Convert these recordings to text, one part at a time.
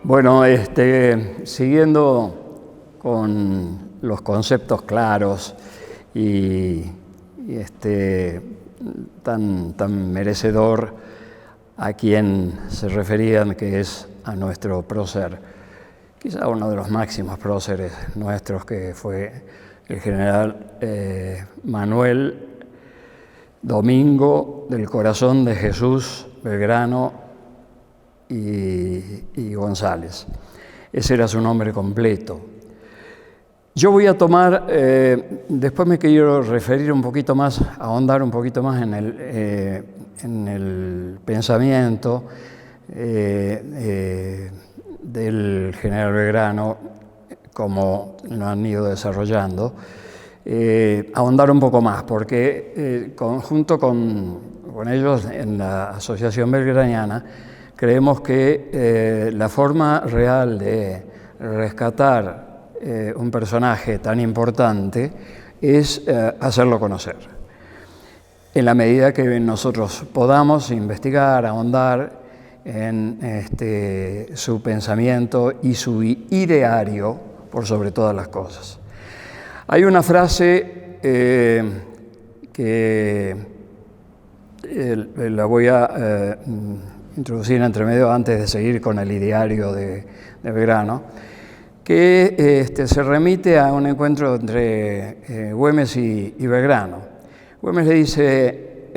Bueno, siguiendo con los conceptos claros y tan merecedor a quien se referían, que es a nuestro prócer, quizá uno de los máximos próceres nuestros, que fue el general Manuel Domingo del Corazón de Jesús Belgrano y González. Ese era su nombre completo. Yo voy a tomar, después me quiero referir un poquito más, ahondar un poquito más en el pensamiento del general Belgrano, como lo han ido desarrollando, ahondar un poco más, porque junto con ellos en la Asociación Belgraniana creemos que la forma real de rescatar un personaje tan importante es hacerlo conocer. En la medida que nosotros podamos investigar, ahondar en su pensamiento y su ideario por sobre todas las cosas. Hay una frase que la voy a introducir entre medio antes de seguir con el ideario de Belgrano, que se remite a un encuentro entre Güemes y Belgrano. Güemes le dice,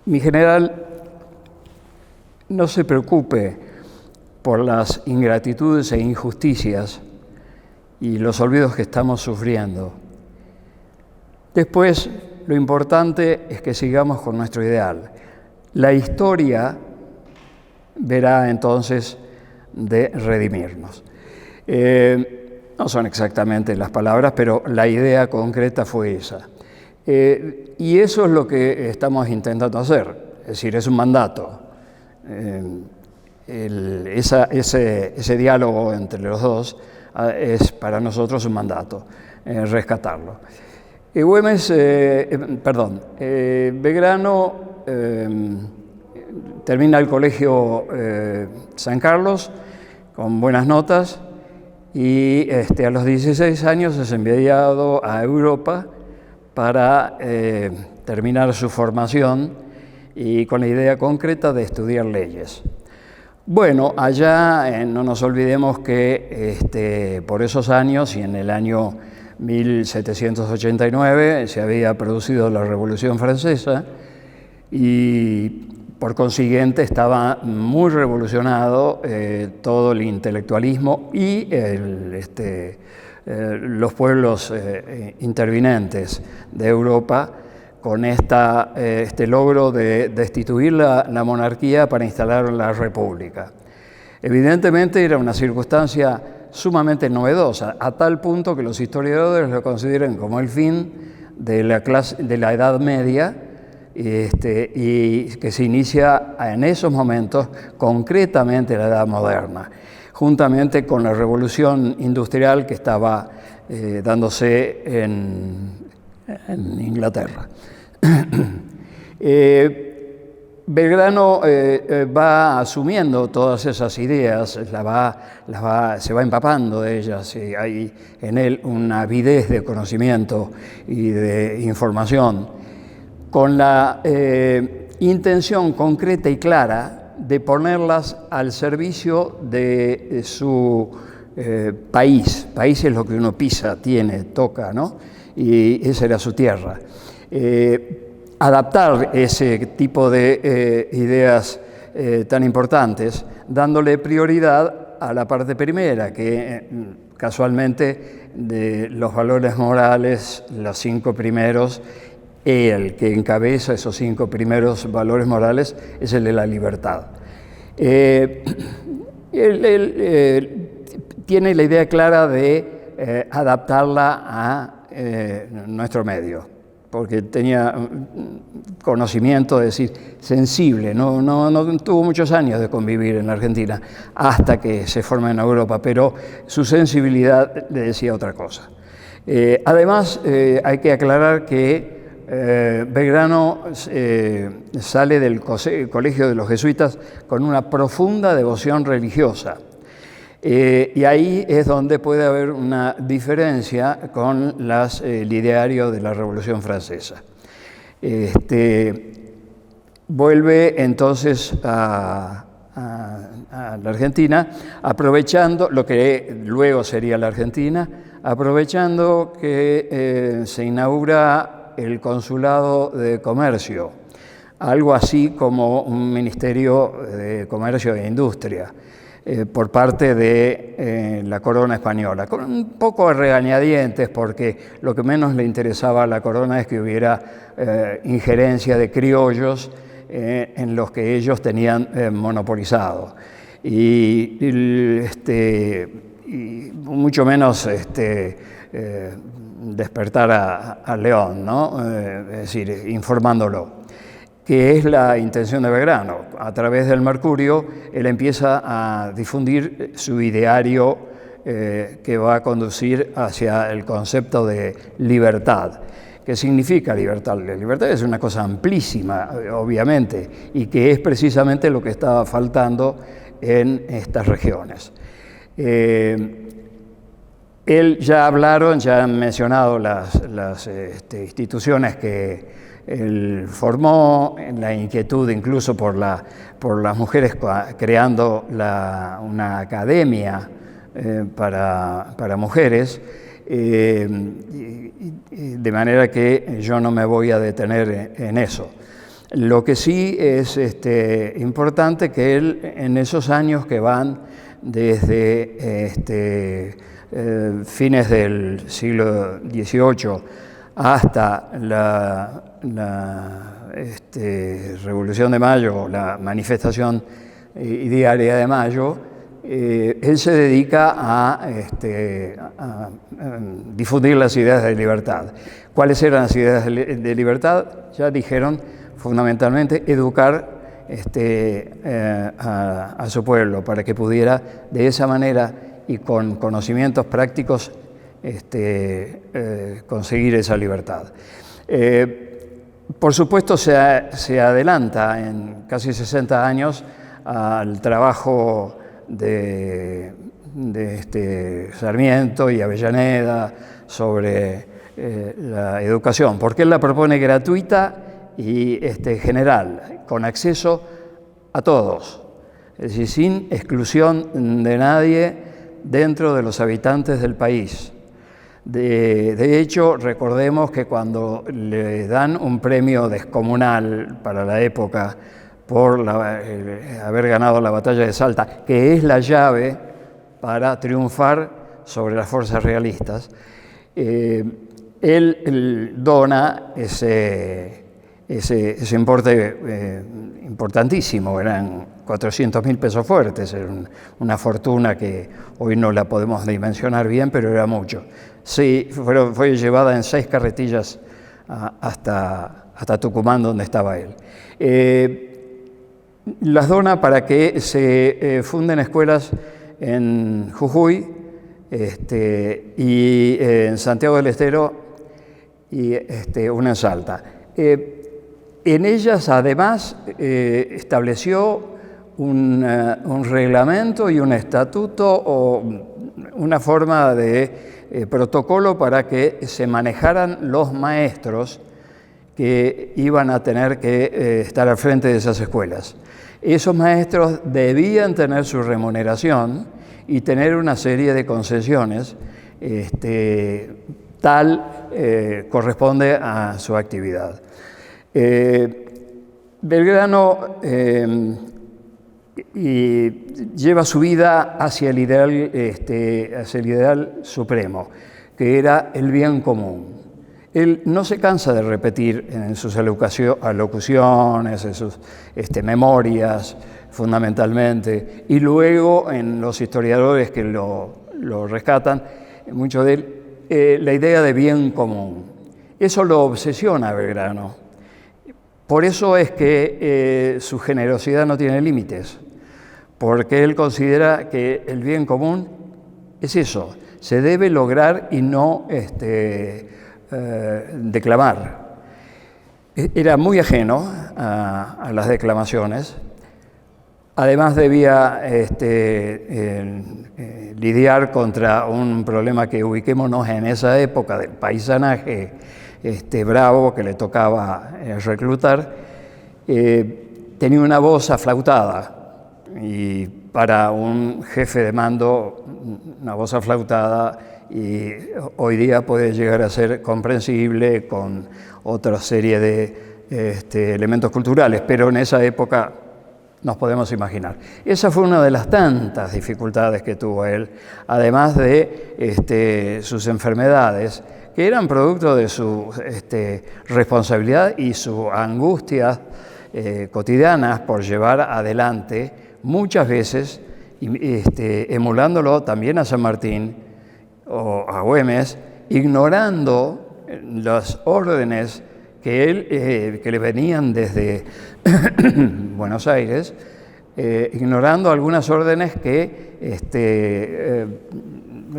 mi general, no se preocupe por las ingratitudes e injusticias y los olvidos que estamos sufriendo. Después, lo importante es que sigamos con nuestro ideal. La historia verá entonces de redimirnos. No son exactamente las palabras, pero la idea concreta fue esa. Y eso es lo que estamos intentando hacer, es decir, es un mandato. Ese diálogo entre los dos es para nosotros un mandato, rescatarlo. Belgrano termina el colegio San Carlos con buenas notas y a los 16 años es enviado a Europa para terminar su formación y con la idea concreta de estudiar leyes. Bueno, allá no nos olvidemos que por esos años y en el año 1789 se había producido la Revolución Francesa y por consiguiente estaba muy revolucionado todo el intelectualismo y los pueblos intervinientes de Europa con este logro de destituir la monarquía para instalar la república. Evidentemente era una circunstancia sumamente novedosa, a tal punto que los historiadores lo consideran como el fin de la Edad Media y que se inicia en esos momentos concretamente la Edad Moderna, juntamente con la revolución industrial que estaba dándose en Inglaterra. Belgrano va asumiendo todas esas ideas, se va empapando de ellas, y hay en él una avidez de conocimiento y de información, con la intención concreta y clara de ponerlas al servicio de su país. País es lo que uno pisa, tiene, toca, ¿no? Y esa era su tierra. Adaptar ese tipo de ideas tan importantes, dándole prioridad a la parte primera, que casualmente de los valores morales, los 5 primeros, el que encabeza esos 5 primeros valores morales es el de la libertad. Él tiene la idea clara de adaptarla a nuestro medio, porque tenía conocimiento, es decir, sensible, no tuvo muchos años de convivir en la Argentina hasta que se forma en Europa, pero su sensibilidad le decía otra cosa. Además, hay que aclarar que Belgrano sale del colegio de los jesuitas con una profunda devoción religiosa. Y ahí es donde puede haber una diferencia con el ideario de la Revolución Francesa. Vuelve entonces a la Argentina, aprovechando lo que luego sería la Argentina, aprovechando que se inaugura el Consulado de Comercio, algo así como un Ministerio de Comercio e Industria, por parte de la corona española, con un poco de regañadientes, porque lo que menos le interesaba a la corona es que hubiera injerencia de criollos en los que ellos tenían monopolizado. Y mucho menos despertar a León, ¿no? Es decir, informándolo, que es la intención de Belgrano. A través del Mercurio, él empieza a difundir su ideario que va a conducir hacia el concepto de libertad. ¿Qué significa libertad? La libertad es una cosa amplísima, obviamente, y que es precisamente lo que estaba faltando en estas regiones. Ya han mencionado las instituciones que él formó, la inquietud incluso por las mujeres, creando una academia para mujeres, de manera que yo no me voy a detener en eso. Lo que sí es importante que él, en esos años que van desde fines del siglo XVIII hasta la Revolución de Mayo, la manifestación diaria de Mayo, él se dedica a difundir las ideas de libertad. ¿Cuáles eran las ideas de libertad? Ya dijeron, fundamentalmente, educar a su pueblo para que pudiera, de esa manera y con conocimientos prácticos, conseguir esa libertad. Por supuesto, se adelanta en casi 60 años al trabajo de Sarmiento y Avellaneda sobre la educación, porque él la propone gratuita y general, con acceso a todos, es decir, sin exclusión de nadie dentro de los habitantes del país. De hecho, recordemos que cuando le dan un premio descomunal para la época por haber ganado la batalla de Salta, que es la llave para triunfar sobre las fuerzas realistas, él dona ese importe importantísimo, eran 400.000 pesos fuertes, era una fortuna que hoy no la podemos dimensionar bien, pero era mucho. Sí, fue llevada en 6 carretillas hasta Tucumán, donde estaba él. Las dona para que se funden escuelas en Jujuy y en Santiago del Estero y una en Salta. En ellas, además, estableció un reglamento y un estatuto o una forma de protocolo para que se manejaran los maestros que iban a tener que estar al frente de esas escuelas. Esos maestros debían tener su remuneración y tener una serie de concesiones, corresponde a su actividad. Belgrano lleva su vida hacia el ideal supremo, que era el bien común. Él no se cansa de repetir en sus alocuciones, en sus memorias, fundamentalmente, y luego en los historiadores que lo rescatan, mucho de él, la idea de bien común. Eso lo obsesiona a Belgrano. Por eso es que su generosidad no tiene límites, porque él considera que el bien común es eso, se debe lograr y no declamar. era muy ajeno a las declamaciones. Además debía lidiar contra un problema que ubiquémonos en esa época del paisanaje bravo que le tocaba reclutar. Tenía una voz aflautada, y para un jefe de mando una voz aflautada y hoy día puede llegar a ser comprensible con otra serie de elementos culturales, pero en esa época nos podemos imaginar. Esa fue una de las tantas dificultades que tuvo él, además de sus enfermedades, que eran producto de su responsabilidad y su angustia cotidianas por llevar adelante, muchas veces emulándolo también a San Martín o a Güemes, ignorando las órdenes que le venían desde Buenos Aires, ignorando algunas órdenes que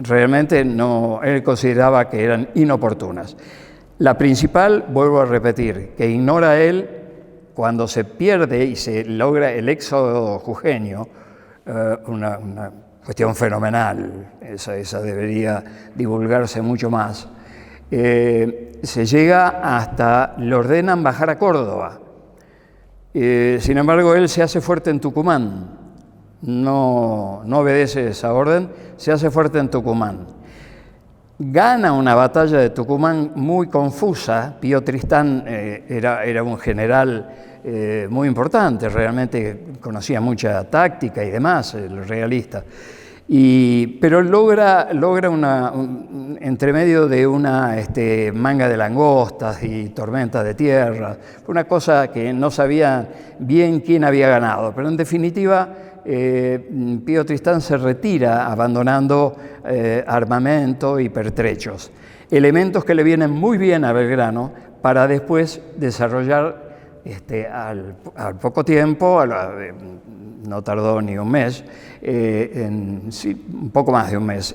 realmente él consideraba que eran inoportunas. La principal, vuelvo a repetir, que ignora él cuando se pierde y se logra el éxodo jujeño, una cuestión fenomenal, esa debería divulgarse mucho más. Se llega hasta, le ordenan bajar a Córdoba. Sin embargo, él se hace fuerte en Tucumán, no obedece esa orden, se hace fuerte en Tucumán. Gana una batalla de Tucumán muy confusa. Pío Tristán era un general muy importante, realmente conocía mucha táctica y demás, el realista. Pero logra entre medio de una manga de langostas y tormentas de tierra, una cosa que no sabía bien quién había ganado, pero en definitiva Pío Tristán se retira abandonando armamento y pertrechos, elementos que le vienen muy bien a Belgrano para después desarrollar al poco tiempo, no tardó ni un mes, un poco más de un mes.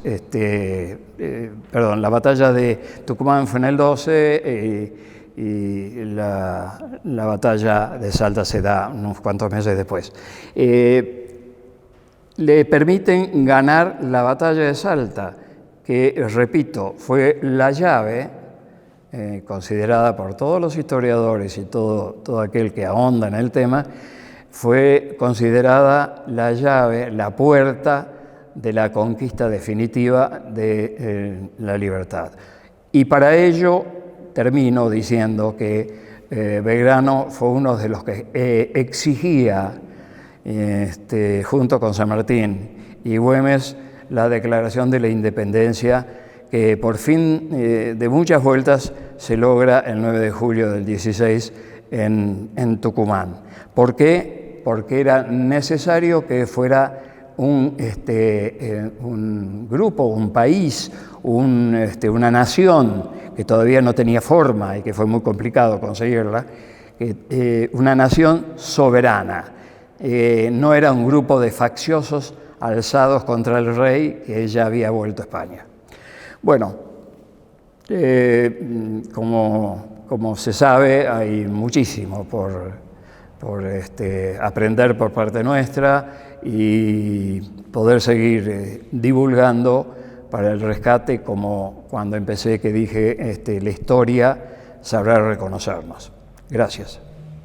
La batalla de Tucumán fue en el 12 y la batalla de Salta se da unos cuantos meses después. Le permiten ganar la batalla de Salta, que, repito, fue la llave, considerada por todos los historiadores y todo aquel que ahonda en el tema, fue considerada la llave, la puerta de la conquista definitiva de la libertad. Y para ello termino diciendo que Belgrano fue uno de los que exigía, junto con San Martín y Güemes, la declaración de la independencia, que por fin de muchas vueltas se logra el 9 de julio del 16 en Tucumán. ¿Por qué? Porque era necesario que fuera un grupo, un país, una nación que todavía no tenía forma y que fue muy complicado conseguirla, una nación soberana. No era un grupo de facciosos alzados contra el rey que ya había vuelto a España. Bueno, como se sabe, hay muchísimo por aprender por parte nuestra y poder seguir divulgando para el rescate, como cuando empecé que dije, la historia sabrá reconocernos. Gracias.